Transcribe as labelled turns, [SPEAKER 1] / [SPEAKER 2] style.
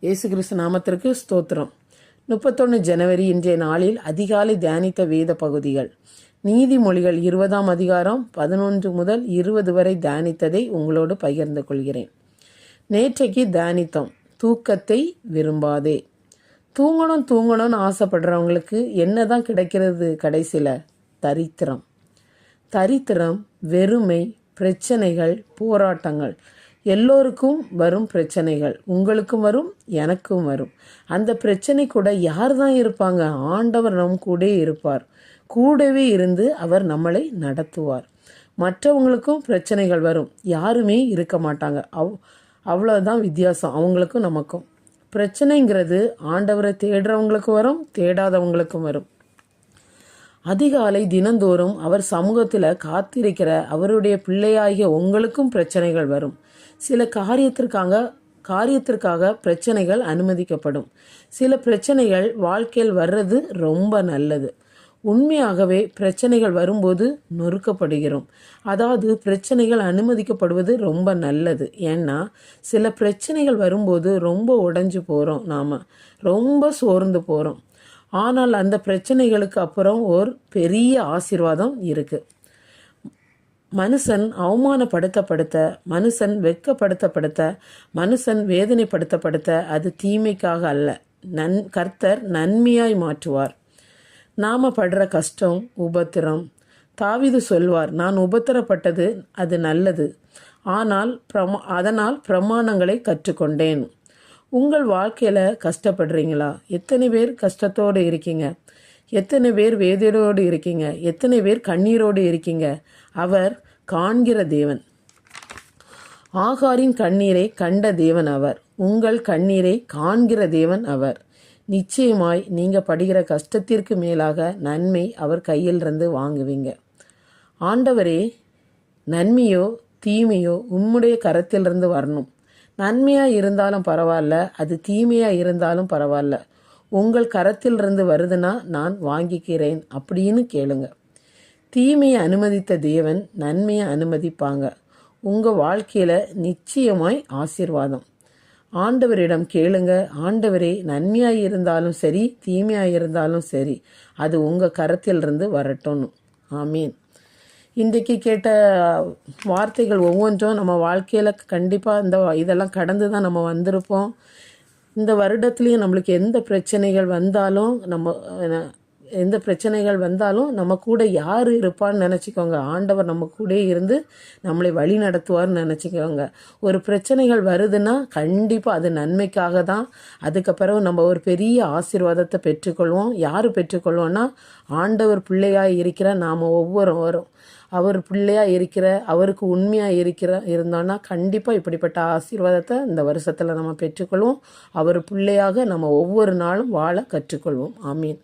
[SPEAKER 1] இயேசு கிறிஸ்து நாமத்திற்கு ஸ்தோத்திரம். 31 ஜனவரி இன்றைய நாளில் அதிகாலை தியானித்த வேத பகுதிகள். நீதிமொழிகள் 20ஆம் அதிகாரம் 11 முதல் 20 வரை தியானித்ததை உங்களோடு பகிர்ந்து கொள்கிறேன். நேற்றைக்கு தியானித்தோம், தூக்கத்தை விரும்பாதே. தூங்கணும்னு ஆசைப்படுறவங்களுக்கு என்னதான் கிடைக்கிறது கடைசியில்? தரித்திரம். தரித்திரம், வெறுமை, பிரச்சனைகள், போராட்டங்கள். எல்லோருக்கும் வரும் பிரச்சனைகள், உங்களுக்கும் வரும், எனக்கும் வரும். அந்த பிரச்சனை கூட யார் தான் இருப்பாங்க? ஆண்டவர் நம் கூட இருப்பார். கூடவே இருந்து அவர் நம்மளை நடத்துவார். மற்றவங்களுக்கும் பிரச்சனைகள் வரும், யாருமே இருக்க மாட்டாங்க. அவ்வளோதான் வித்தியாசம் அவங்களுக்கும் நமக்கும். பிரச்சனைங்கிறது ஆண்டவரை தேடுறவங்களுக்கும் வரும், தேடாதவங்களுக்கும் வரும். அதிகாலை தினந்தோறும் அவர் சமூகத்தில் காத்திருக்கிற அவருடைய பிள்ளையாகிய உங்களுக்கும் பிரச்சனைகள் வரும். சில காரியத்திற்காக பிரச்சனைகள் அனுமதிக்கப்படும். சில பிரச்சனைகள் வாழ்க்கையில் வர்றது ரொம்ப நல்லது. உண்மையாகவே பிரச்சனைகள் வரும்போது நொறுக்கப்படுகிறோம். அதாவது பிரச்சனைகள் அனுமதிக்கப்படுவது ரொம்ப நல்லது. ஏன்னா சில பிரச்சனைகள் வரும்போது ரொம்ப உடைஞ்சு போகிறோம், நாம் ரொம்ப சோர்ந்து போகிறோம். ஆனால் அந்த பிரச்சனைகளுக்கு அப்புறம் ஒரு பெரிய ஆசீர்வாதம் இருக்கு. மனுஷன் அவமானப்படுத்த, மனுஷன் வெட்கப்படுத்த, மனுஷன் வேதனைப்படுத்த அது தீமைக்காக அல்ல, கர்த்தர் நன்மையாய் மாற்றுவார். நாம படுற கஷ்டம், உபத்திரம். தாவீது சொல்வார், நான் உபத்திரப்பட்டது அது நல்லது, அதனால் பிரமாணங்களை கற்றுக்கொண்டேன். உங்கள் வாழ்க்கையில் கஷ்டப்படுறீங்களா? எத்தனை பேர் கஷ்டத்தோடு இருக்கீங்க? எத்தனை பேர் வேதனையோடு இருக்கீங்க? எத்தனை பேர் கண்ணீரோடு இருக்கீங்க? அவர் காண்கிற தேவன். ஆகாரின் கண்ணீரை கண்ட தேவன் அவர். உங்கள் கண்ணீரை காண்கிற தேவன் அவர். நிச்சயமாய் நீங்கள் படுகிற கஷ்டத்திற்கு மேலாக நன்மை அவர் கையிலிருந்து வாங்குவீங்க. ஆண்டவரே, நன்மையோ தீமையோ உம்முடைய கரத்திலிருந்து வரணும். நன்மையாக இருந்தாலும் பரவாயில்ல, அது தீமையாக இருந்தாலும் பரவாயில்ல, உங்கள் கரத்திலிருந்து வருதுன்னா நான் வாங்கிக்கிறேன் அப்படின்னு கேளுங்க. தீமையை அனுமதித்த தேவன் நன்மையை அனுமதிப்பாங்க. உங்கள் வாழ்க்கையில் நிச்சயமாய் ஆசீர்வாதம். ஆண்டவரிடம் கேளுங்க, ஆண்டவரே, நன்மையாக இருந்தாலும் சரி, தீமையாக இருந்தாலும் சரி, அது உங்கள் கரத்திலிருந்து வரட்டும். ஆமீன். இன்றைக்கு கேட்ட வார்த்தைகள் ஒவ்வொன்றும் நம்ம வாழ்க்கையில் கண்டிப்பாக இதெல்லாம் கடந்து தான் நம்ம வந்திருப்போம். இந்த வருடத்துலேயும் நம்மளுக்கு எந்த பிரச்சனைகள் வந்தாலும் நம்ம கூட யார் இருப்பான்னு நினச்சிக்கோங்க. ஆண்டவர் நம்ம கூட இருந்து நம்மளை வழி நடத்துவார்னு நினச்சிக்கோங்க. ஒரு பிரச்சனைகள் வருதுன்னா கண்டிப்பாக அது நன்மைக்காக தான். அதுக்கு பிறகு நம்ம ஒரு பெரிய ஆசீர்வாதத்தை பெற்றுக்கொள்வோம். யார் பெற்றுக்கொள்வோம்னா, ஆண்டவர் பிள்ளையாக இருக்கிற நாம் ஒவ்வொருவரும் அவர் பிள்ளையாக இருக்கிற, அவருக்கு உண்மையாக இருந்தோன்னா கண்டிப்பாக இப்படிப்பட்ட ஆசீர்வாதத்தை இந்த வருஷத்தில் நம்ம பெற்றுக்கொள்வோம். அவர் பிள்ளையாக நம்ம ஒவ்வொரு நாளும் வாழ கற்றுக்கொள்வோம். ஆமீன்.